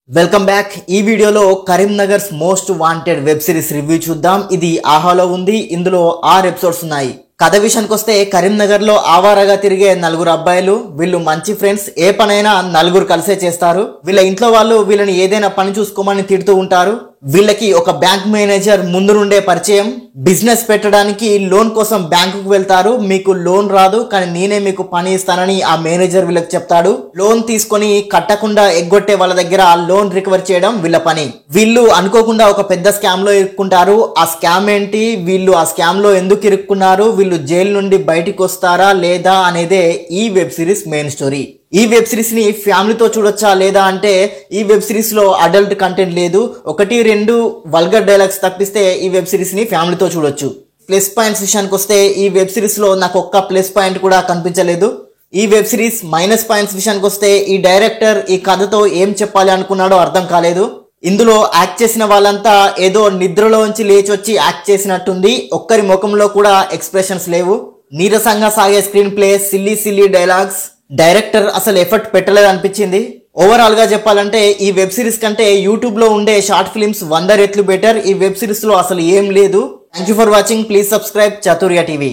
Welcome back. ఈ వీడియోలో Karimnagar's most wanted web series review చూద్దాం. ఇది ఆహాలో ఉంది. ఇందులో 6 ఎపిసోడ్స్ ఉన్నాయి. కథ విషయానికి వస్తే కరీంనగర్ లో ఆవారగా తిరిగే 4 అబ్బాయిలు. వీళ్ళు మంచి ఫ్రెండ్స్. ఏ పనైనా 4 కలిసే చేస్తారు. వీళ్ళ ఇంట్లో వాళ్ళు వీళ్ళని ఏదైనా పని చూసుకోమని తిడుతూ ఉంటారు. వీళ్ళకి ఒక బ్యాంక్ మేనేజర్ ముందు నుండే పరిచయం. బిజినెస్ పెట్టడానికి లోన్ కోసం బ్యాంకుకు వెళ్తారు. మీకు లోన్ రాదు, కానీ నేనే మీకు పని ఇస్తానని ఆ మేనేజర్ వీళ్ళకి చెప్తాడు. లోన్ తీసుకొని కట్టకుండా ఎగ్గొట్టే వాళ్ళ దగ్గర లోన్ రికవర్ చేయడం వీళ్ళ పని. వీళ్ళు అనుకోకుండా ఒక పెద్ద స్కామ్ లో ఇరుక్కుంటారు. ఆ స్కామ్ ఏంటి, వీళ్ళు ఆ స్కామ్ లో ఎందుకు ఇరుక్కున్నారు, వీళ్ళు జైలు నుండి బయటికి వస్తారా లేదా అనేదే ఈ వెబ్ సిరీస్ మెయిన్ స్టోరీ. ఈ వెబ్ సిరీస్ ని ఫ్యామిలీతో చూడొచ్చా లేదా అంటే ఈ వెబ్ సిరీస్ లో అడల్ట్ కంటెంట్ లేదు. 1-2 వల్గర్ డైలాగ్స్ తప్పిస్తే ఈ వెబ్ సిరీస్ ని ఫ్యామిలీతో చూడొచ్చు. ప్లస్ పాయింట్స్ విషయానికి వస్తే ఈ వెబ్ సిరీస్ లో నాకు ఒక్క ప్లస్ పాయింట్ కూడా కనిపించలేదు. ఈ వెబ్ సిరీస్ మైనస్ పాయింట్స్ విషయానికి వస్తే ఈ డైరెక్టర్ ఈ కథతో ఏం చెప్పాలి అనుకున్నాడో అర్థం కాలేదు. ఇందులో యాక్ట్ చేసిన వాళ్ళంతా ఏదో నిద్రలోంచి లేచి వచ్చి యాక్ట్ చేసినట్టుంది. ఒక్కరి ముఖంలో కూడా ఎక్స్ప్రెషన్స్ లేవు. నీరసంగా సాగే screen play, silly dialogues. Director అసలు ఎఫర్ట్ పెట్టలేదు అనిపించింది. ఓవరాల్ గా చెప్పాలంటే ఈ వెబ్ సిరీస్ కంటే యూట్యూబ్ లో ఉండే షార్ట్ ఫిల్మ్స్ 100 రెట్లు బెటర్. ఈ వెబ్ సిరీస్ లో అసలు ఏం లేదు. Thank you for watching. Please subscribe చతుర్య TV.